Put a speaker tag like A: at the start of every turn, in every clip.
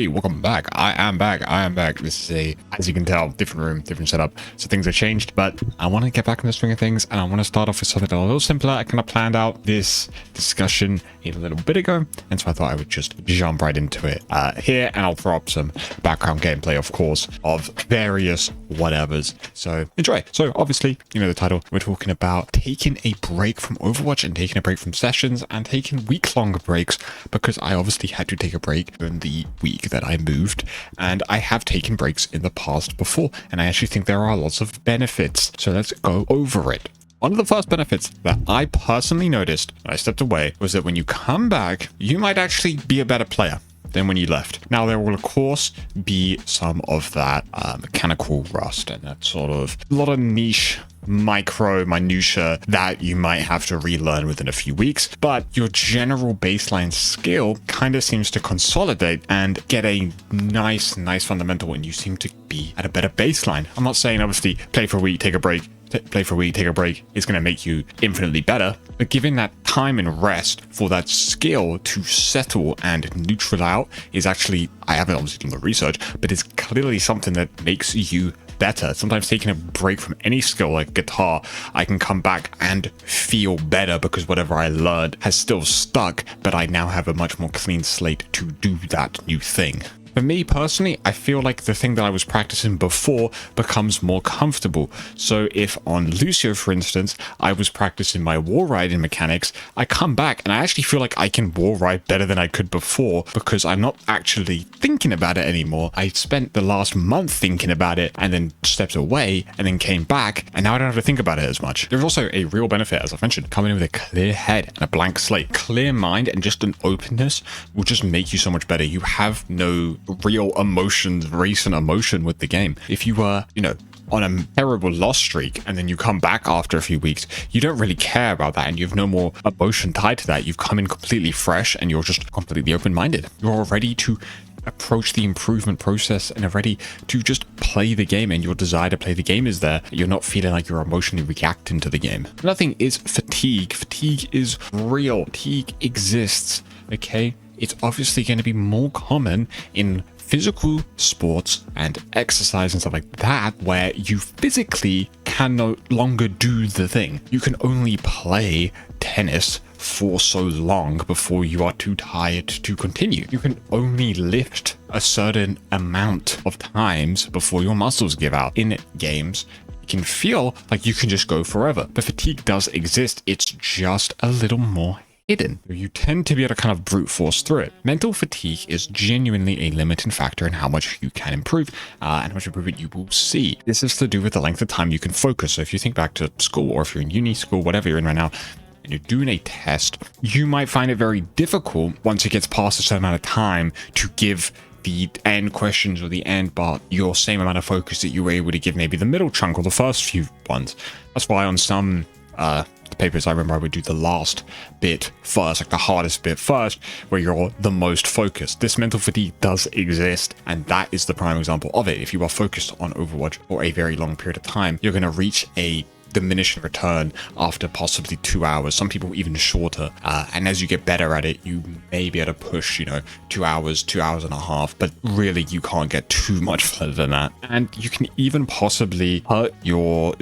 A: welcome back. I am back. This is as you can tell, different room, different setup. So things have changed, but I want to get back in the swing of things, and I want to start off with something a little simpler. I kind of planned out this discussion a little bit ago, and so I thought I would just jump right into it here, and I'll throw up some background gameplay, of course, of various whatevers. So enjoy. So obviously, you know the title. We're talking about taking a break from Overwatch and taking a break from sessions and taking week-long breaks, because I obviously had to take a break in the week that I moved, and I have taken breaks in the past before, and I actually think there are lots of benefits. So let's go over it. One of the first benefits that I personally noticed when I stepped away was that when you come back, you might actually be a better player than when you left. Now, there will of course be some of that mechanical rust and that sort of a lot of niche minutia that you might have to relearn within a few weeks, but your general baseline skill kind of seems to consolidate and get a nice fundamental, and you seem to be at a better baseline. I'm not saying obviously play for a week, take a break is going to make you infinitely better, but giving that time and rest for that skill to settle and neutral out is actually, I haven't obviously done the research, but it's clearly something that makes you better. Sometimes taking a break from any skill like guitar, I can come back and feel better because whatever I learned has still stuck, but I now have a much more clean slate to do that new thing. For me personally, I feel like the thing that I was practicing before becomes more comfortable. So if on Lucio, for instance, I was practicing my wall riding mechanics, I come back and I actually feel like I can wall ride better than I could before because I'm not actually thinking about it anymore. I spent the last month thinking about it and then stepped away and then came back, and now I don't have to think about it as much. There's also a real benefit, as I've mentioned, coming in with a clear head and a blank slate. Clear mind and just an openness will just make you so much better. You have no real emotions, recent emotion with the game. If you were, on a terrible loss streak and then you come back after a few weeks, you don't really care about that and you have no more emotion tied to that. You've come in completely fresh and you're just completely open-minded. You're ready to approach the improvement process and are ready to just play the game, and your desire to play the game is there. You're not feeling like you're emotionally reacting to the game. Another thing is fatigue. Fatigue is real. Fatigue exists, okay? It's obviously going to be more common in physical sports and exercise and stuff like that, where you physically can no longer do the thing. You can only play tennis for so long before you are too tired to continue. You can only lift a certain amount of times before your muscles give out. In games, it can feel like you can just go forever, but fatigue does exist. It's just a little more hidden. You tend to be able to kind of brute force through it. Mental fatigue is genuinely a limiting factor in how much you can improve and how much improvement you will see. This is to do with the length of time you can focus. So if you think back to school, or if you're in uni school, whatever you're in right now, and you're doing a test, you might find it very difficult once it gets past a certain amount of time to give the end questions or the end part your same amount of focus that you were able to give maybe the middle chunk or the first few ones. That's why on some papers, I remember I would do the last bit first, like the hardest bit first, where you're the most focused. This mental fatigue does exist, and that is the prime example of it. If you are focused on Overwatch for a very long period of time, you're going to reach a diminishing return after possibly 2 hours, some people even shorter, and as you get better at it, you may be able to push 2 hours, 2 hours and a half, but really you can't get too much further than that. And you can even possibly hurt your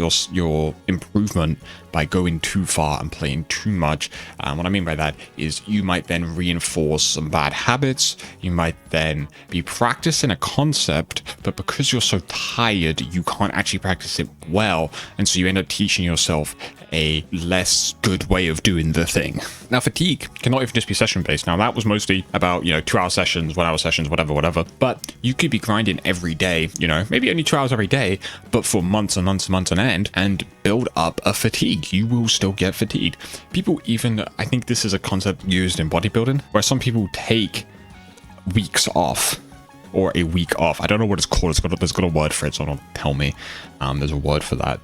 A: improvement by going too far and playing too much. What I mean by that is you might then reinforce some bad habits. You might then be practicing a concept, but because you're so tired, you can't actually practice it well, and so you end up teaching yourself a less good way of doing the thing. Now, fatigue cannot even just be session based. Now, that was mostly about 2 hour sessions, 1 hour sessions, whatever, but you could be grinding every day, maybe only 2 hours every day, but for months and months and months on end, and build up a fatigue. You will still get fatigued. People even, I think this is a concept used in bodybuilding, where some people take weeks off, or a week off. I don't know what it's called. There's got a word for it, so don't tell me. There's a word for that.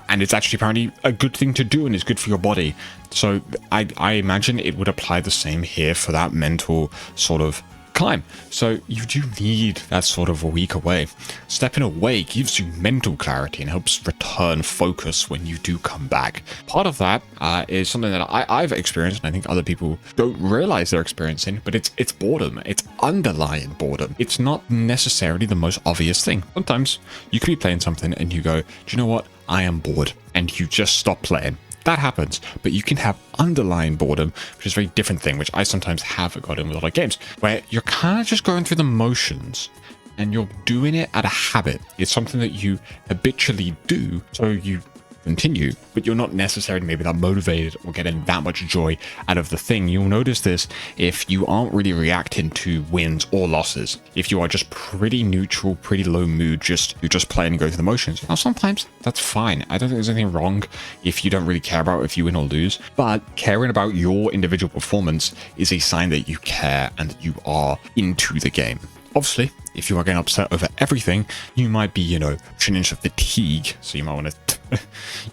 A: And it's actually apparently a good thing to do, and it's good for your body. So I imagine it would apply the same here for that mental sort of climb. So you do need that sort of a week away. Stepping away gives you mental clarity and helps return focus when you do come back. Part of that is something that I've experienced, and I think other people don't realize they're experiencing, but it's boredom. It's underlying boredom. It's not necessarily the most obvious thing. Sometimes you could be playing something and you go, do you know what? I am bored. And you just stop playing. That happens, but you can have underlying boredom, which is a very different thing, which I sometimes have got in with a lot of games, where you're kind of just going through the motions and you're doing it out of habit. It's something that you habitually do, so you continue, but you're not necessarily maybe that motivated or getting that much joy out of the thing. You'll notice this if you aren't really reacting to wins or losses. If you are just pretty neutral, pretty low mood, you're just playing and going through the motions. Now, sometimes that's fine. I don't think there's anything wrong if you don't really care about if you win or lose, but caring about your individual performance is a sign that you care and that you are into the game. Obviously, if you are getting upset over everything, you might be, pushing into fatigue. So you might want to,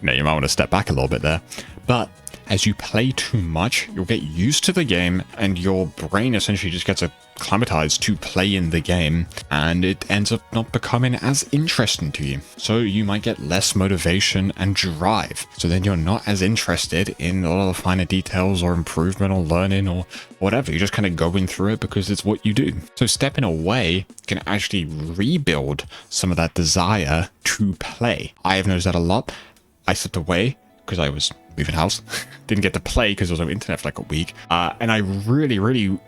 A: you might want to step back a little bit there. But as you play too much, you'll get used to the game and your brain essentially just gets acclimatized to play in the game, and it ends up not becoming as interesting to you. So you might get less motivation and drive. So then you're not as interested in a lot of the finer details or improvement or learning or whatever. You're just kind of going through it because it's what you do. So stepping away can actually rebuild some of that desire to play. I have noticed that a lot. I stepped away because I was moving house. Didn't get to play because there was no internet for like a week. And I really,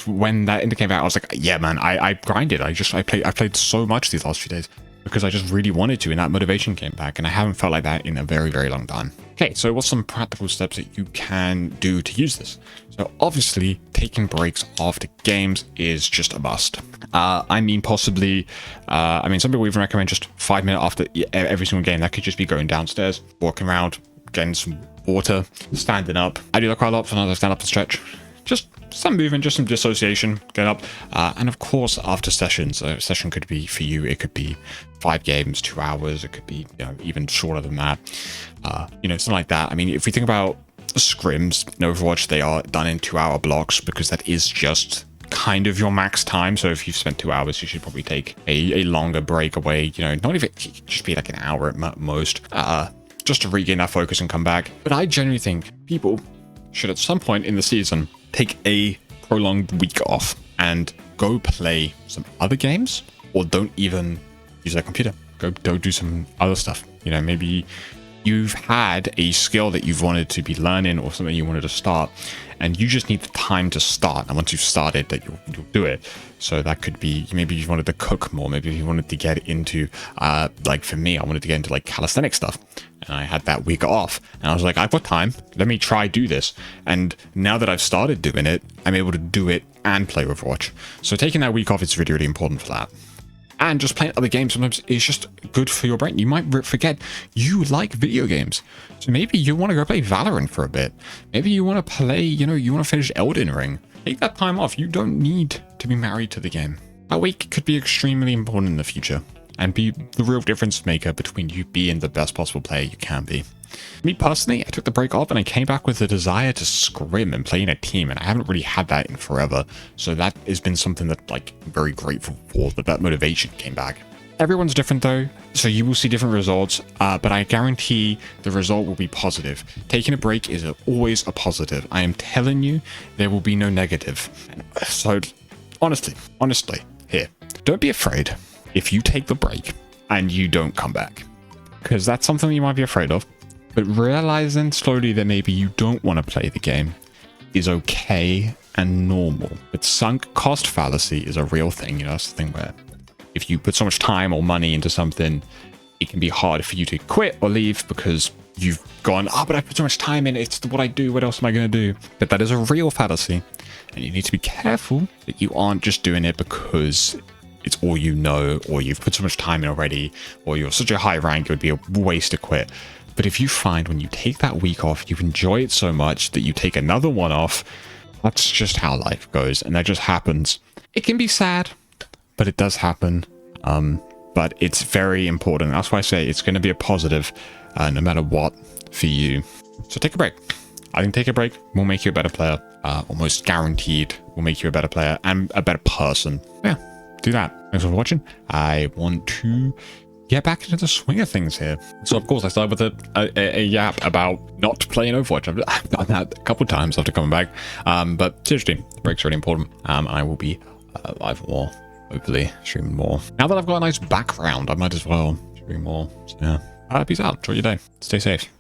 A: when that internet came out, I was like, yeah, man, I grinded. I played so much these last few days because I just really wanted to, and that motivation came back, and I haven't felt like that in a very, very long time. Okay, so what's some practical steps that you can do to use this? So obviously, taking breaks after games is just a must. Possibly, some people even recommend just 5 minutes after every single game. That could just be going downstairs, walking around, getting some water, standing up. I do that quite a lot. Sometimes I stand up and stretch. Just some movement, just some dissociation, get up. And of course, after sessions, a session could be for you, it could be 5 games, 2 hours. It could be even shorter than that. Something like that. I mean, if we think about scrims in Overwatch, they are done in 2-hour blocks because that is just kind of your max time. So if you've spent 2 hours, you should probably take a longer break away. Not even just be like an hour at most, just to regain that focus and come back. But I genuinely think people should at some point in the season take a prolonged week off and go play some other games, or don't even use their computer. Go do some other stuff. Maybe you've had a skill that you've wanted to be learning or something you wanted to start, and you just need the time to start. And once you've started, that you'll do it. So that could be, maybe you wanted to cook more. Maybe you wanted to get into, like for me, I wanted to get into like calisthenic stuff. And I had that week off, and I was like, I've got time. Let me do this. And now that I've started doing it, I'm able to do it and play Overwatch. So taking that week off is really, really important for that. And just playing other games sometimes is just good for your brain. You might forget you like video games. So maybe you want to go play Valorant for a bit. Maybe you want to play, you want to finish Elden Ring. Take that time off. You don't need to be married to the game. That week could be extremely important in the future and be the real difference maker between you being the best possible player you can be. Me personally, I took the break off and I came back with the desire to scrim and play in a team, and I haven't really had that in forever. So that has been something that I'm very grateful for, that motivation came back. Everyone's different though, so you will see different results, but I guarantee the result will be positive. Taking a break is always a positive. I am telling you, there will be no negative. So honestly, here, don't be afraid if you take the break and you don't come back, because that's something you might be afraid of. But realizing slowly that maybe you don't want to play the game is okay and normal. But sunk cost fallacy is a real thing. That's the thing where if you put so much time or money into something, it can be hard for you to quit or leave because you've gone, but I put so much time in it. It's what I do. What else am I going to do? But that is a real fallacy. And you need to be careful that you aren't just doing it because it's all you know, or you've put so much time in already, or you're such a high rank, it would be a waste to quit. But if you find when you take that week off, you enjoy it so much that you take another one off, that's just how life goes. And that just happens. It can be sad, but it does happen. But it's very important. That's why I say it's going to be a positive no matter what for you. So take a break. I think take a break will make you a better player. almost guareed will make you a better player and a better person. Yeah, do that. Thanks for watching. I want to get back into the swing of things here. So of course I started with a yap about not playing Overwatch. I've done that a couple of times after coming back. But seriously, the break's really important. I will be live more, hopefully streaming more. Now that I've got a nice background, I might as well stream more. So yeah. Peace out. Enjoy your day. Stay safe.